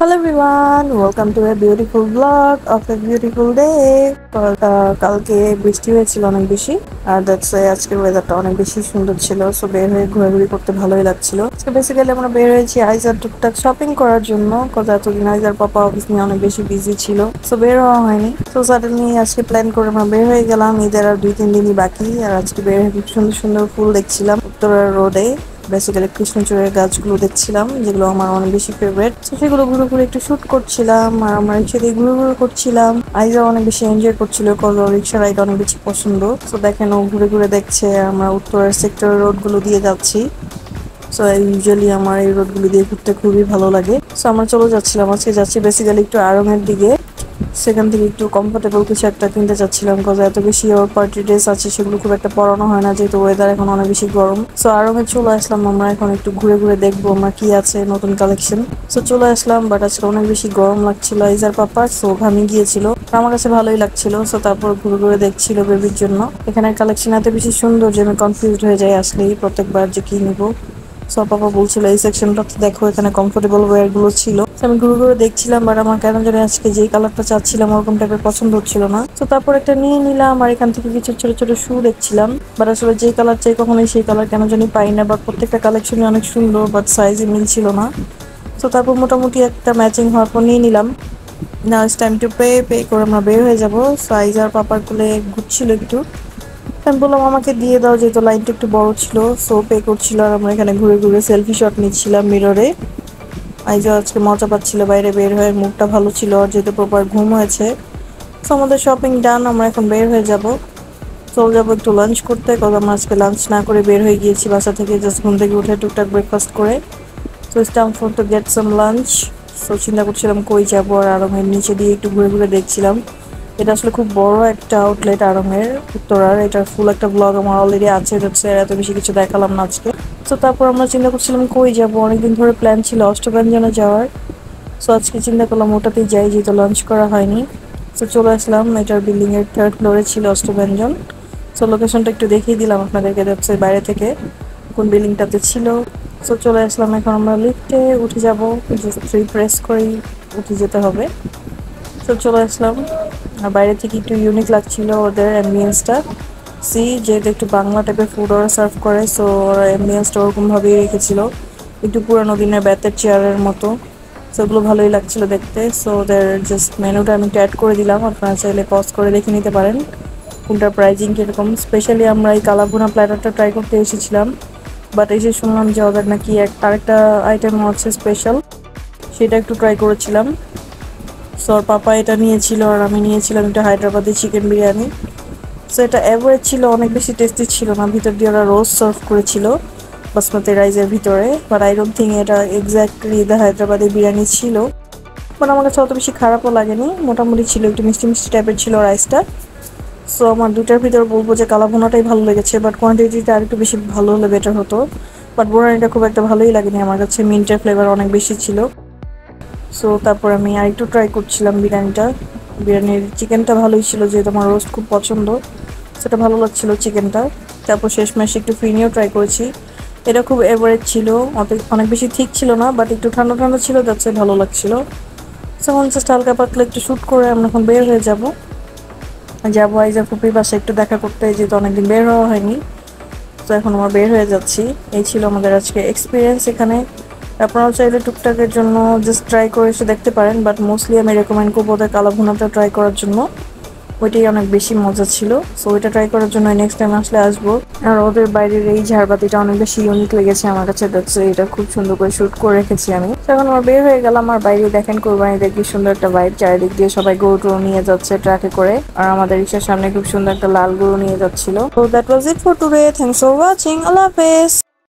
Hello everyone, welcome to a beautiful vlog of a beautiful day. কালকে বৃষ্টি হয়েছিল অনেক বেশি আর দ্যাটস আজকের ওয়েদারটা অনেক বেশি সুন্দর ছিল। সো বের হয়ে ঘোরাঘুরি করতে ভালোই লাগছিল। আজকে বেসিক্যালি আমরা বের হয়েছি আইজার টুকটাক শপিং করার জন্য, কারণ এতদিন আইজার পাপা অফিস নিয়ে অনেক বেশি বিজি ছিল, সো বের হওয়া হয়নি। সো সাডেনলি আজকে প্ল্যান করে আমরা বের হয়ে গেলাম। ঈদের আর 2-3 দিনই বাকি। আর আজকে বের হয়ে খুব সুন্দর সুন্দর ফুল দেখছিলাম উত্তরা রোডে। বেসিক্যালি কৃষ্ণচূড়ের গাছগুলো দেখছিলাম, যেগুলো আমার অনেক বেশি ফেভারিট। তো সেগুলো ঘুরে ঘুরে একটু শুট করছিলাম আর আমরা রিক্সা দিয়ে ঘুরে ঘুরে করছিলাম। আইজা অনেক বেশি এনজয় করছিল, কারণ রিক্সা রাইড অনেক বেশি পছন্দ। তো দেখেন ও ঘুরে ঘুরে দেখছে। আমরা উত্তরের সেক্টরের রোড গুলো দিয়ে যাচ্ছি। সো ইউজুয়ালি আমার এই রোডগুলো দিয়ে ঘুরতে খুবই ভালো লাগে। সো আমরা চলে যাচ্ছিলাম, আজকে যাচ্ছি বেসিক্যালি একটু আড়ংয়ের দিকে। সেখান থেকে একটু কমফোর্টেবল কিছু একটা কিনতে চাচ্ছিলাম, কারণ এত বেশি ওর পার্টি ড্রেস আছে, সেগুলো খুব একটা পরানো হয় না, যেহেতু ওয়েদার এখন অনেক বেশি গরম। সো আড়ংয়ে চলে আসলাম আমরা, এখন একটু ঘুরে ঘুরে দেখবো আমরা কি আছে নতুন কালেকশন। সো চলে আসলাম, বাট আজকে অনেক বেশি গরম লাগছিল আইজার পাপার, সো ঘামিয়ে গিয়েছিল। আমার কাছে ভালোই লাগছিল। সো তারপর ঘুরে ঘুরে দেখছিল বেবির জন্য। এখানের কালেকশন এত বেশি সুন্দর যে আমি কনফিউজড হয়ে যাই আসলেই প্রত্যেকবার যে কি নিবো। সো পাপা বলছিল এই সেকশনটা দেখো, এখানে কমফোর্টেবল ওয়্যার গুলো ছিল। আমি ঘুরে ঘুরে দেখছিলাম, বাট আমার কেন জানি আজকে যেই কালারটা চাচ্ছিলাম ওরকম টাইপের পছন্দ হচ্ছিল না। তো তারপর একটা নিয়ে নিলাম আর এখান থেকে কিছু ছোট ছোট শু দেখছিলাম, বাট আসলে যেই কালার চাই কখনোই সেই কালার কেন জানি পাই না। বাট প্রত্যেকটা কালেকশনই অনেক সুন্দর, বাট সাইজে মিলছিল না। তো তারপর মোটামুটি একটা ম্যাচিং হওয়ার পর নিয়ে নিলাম। না ইটস টাইম টু পে করে আমরা বের হয়ে যাবো। সাইজ আর পাপার কোলে ঘুরছিল একটু। আমি বললাম আমাকে দিয়ে দাও, যেহেতু লাইনটা একটু বড় ছিল। সো পে করছিল আর আমরা এখানে ঘুরে ঘুরে সেলফি শট নিচ্ছিলাম মিররে। আইজা আজকে মজা পাচ্ছিল বাইরে বের হয়ে, মুডটা ভালো ছিল আর যেহেতু প্রপার ঘুম হয়েছে। সো আমাদের শপিং ডান, আমরা এখন বের হয়ে যাব। চলে যাবো একটু লাঞ্চ করতে, কারণ আমরা আজকে লাঞ্চ না করে বের হয়ে গিয়েছি বাসা থেকে, জাস্ট ঘুম থেকে উঠে টুকটাক ব্রেকফাস্ট করে। So it's time for to get some lunch. So চিন্তা করছিলাম কই যাবো, আর আড়ংয়ের নিচে দিয়ে একটু ঘুরে ঘুরে দেখছিলাম। এটা আসলে খুব বড় একটা আউটলেট আড়ংয়ের উত্তরার। এটার ফুল একটা ব্লগ আমার অলরেডি আছে, এত বেশি কিছু দেখালাম না আজকে। তো তারপর আমরা চিন্তা করছিলাম কই যাবো, অনেকদিন ধরে প্ল্যান ছিল অষ্টব্যঞ্জনে যাওয়ার। সো আজকে চিন্তা করলাম ওটাতেই যাই, যেহেতু লাঞ্চ করা হয়নি। সো চলে আসলাম, এটার বিল্ডিং এর 3rd ফ্লোরে ছিল অষ্টব্যঞ্জন। সো লোকেশনটা একটু দেখিয়ে দিলাম আপনাদেরকে, যাচ্ছে বাইরে থেকে কোন বিল্ডিংটাতে ছিল। সো চলে আসলাম, এখন আমরা লিফটে উঠে যাবো, জাস্ট 3 প্রেস করেই উঠে যেতে হবে। তো চলে আসলাম, আর বাইরে থেকে একটু ইউনিক লাগছিল ওদের অ্যাম্বিয়েন্সটা। যেহেতু একটু বাংলা টাইপের ফুড ওরা সার্ভ করে, সো ওরা অ্যাম্বিয়েন্সটা ওরকমভাবেই রেখেছিল, একটু পুরানো দিনের বেতের চেয়ারের মতো। সো ওগুলো ভালোই লাগছিল দেখতে। সো ওদের জাস্ট মেনুটা আমি অ্যাড করে দিলাম, আপনারা চাইলে পজ করে দেখে নিতে পারেন কোনটার প্রাইজিং কীরকম। স্পেশালি আমরা এই কালাভুনা প্ল্যাটারটা ট্রাই করতে এসেছিলাম, বাট এসে শুনলাম যে ওদের নাকি আরেকটা আইটেম হচ্ছে স্পেশাল, সেটা একটু ট্রাই করেছিলাম। সো ওর পাপা এটা নিয়েছিল আর আমি নিয়েছিলাম একটা হায়দ্রাবাদি চিকেন বিরিয়ানি। সো এটা অ্যাভারেজ ছিল, অনেক বেশি টেস্টি ছিল না। ভিতর দিয়ে ওরা রোস্ট সার্ভ করেছিল বাসমতি রাইসের ভিতরে, বাট আই ডোন্ট থিঙ্ক এটা এক্স্যাক্টলি দ্য হায়দ্রাবাদি বিরিয়ানি ছিল। বাট আমার কাছে অত বেশি খারাপও লাগেনি, মোটামুটি ছিল, একটু মিষ্টি মিষ্টি টাইপের ছিল রাইসটা। সো আমার দুটার ভিতরে বলবো যে কালাভুনাটাই ভালো লেগেছে, বাট কোয়ান্টিটিটা আর একটু বেশি ভালো হলে বেটার হতো। বাট বোরানিটা খুব একটা ভালোই লাগেনি আমার কাছে, মিন্টের ফ্লেভার অনেক বেশি ছিল। সো তারপর আমি আরেকটু ট্রাই করছিলাম বিরিয়ানিটা। বিরিয়ানির চিকেনটা ভালোই ছিল, যেহেতু আমার রোস্ট খুব পছন্দ, সেটা ভালো লাগছিল চিকেনটা। তারপর শেষমেশ একটু ফিরনিও ট্রাই করেছি, এটা খুব এভারেজ ছিল, অনেক বেশি ঠিক ছিল না, বাট একটু ঠান্ডা ঠান্ডা ছিল, যাচ্ছে ভালো লাগছিল। সো এখন জাস্ট হালকা পাতলা একটু শ্যুট করে আমরা এখন বের হয়ে যাবো আইজা ফুপির বাসায় একটু দেখা করতে, যেহেতু অনেকদিন বের হওয়া হয়নি। তো এখন আমরা বের হয়ে যাচ্ছি। এই ছিল আমাদের আজকে এক্সপিরিয়েন্স এখানে। আপনারাও চাইলে টুকটাকের জন্য জাস্ট ট্রাই করে এসে দেখতে পারেন, বাট মোস্টলি আমি রেকমেন্ড করবো ওদের কালাভুনাটা ট্রাই করার জন্য, ওইটাই অনেক বেশি মজা ছিল। সো ওইটা ট্রাই করার জন্য নেক্সট টাইম আসলে আসবো। আর ওদের বাইরের এই ঝাড়বাতিটা অনেক বেশি ইউনিক লেগেছে আমার কাছে, দেখছে এটা খুব সুন্দর করে শুট করে রেখেছি আমি। এখন আমরা বের হয়ে গেলাম, আর বাইরে দেখেন কোরবানিদের কি সুন্দর একটা ভাইব, চারিদিক দিয়ে সবাই গরু টরু নিয়ে যাচ্ছে ট্রাকে করে, আর আমাদের রিক্সার সামনে খুব সুন্দর একটা লাল গরু নিয়ে যাচ্ছিল। তো that was it for today, thanks for watching, আল্লাহ হাফেজ।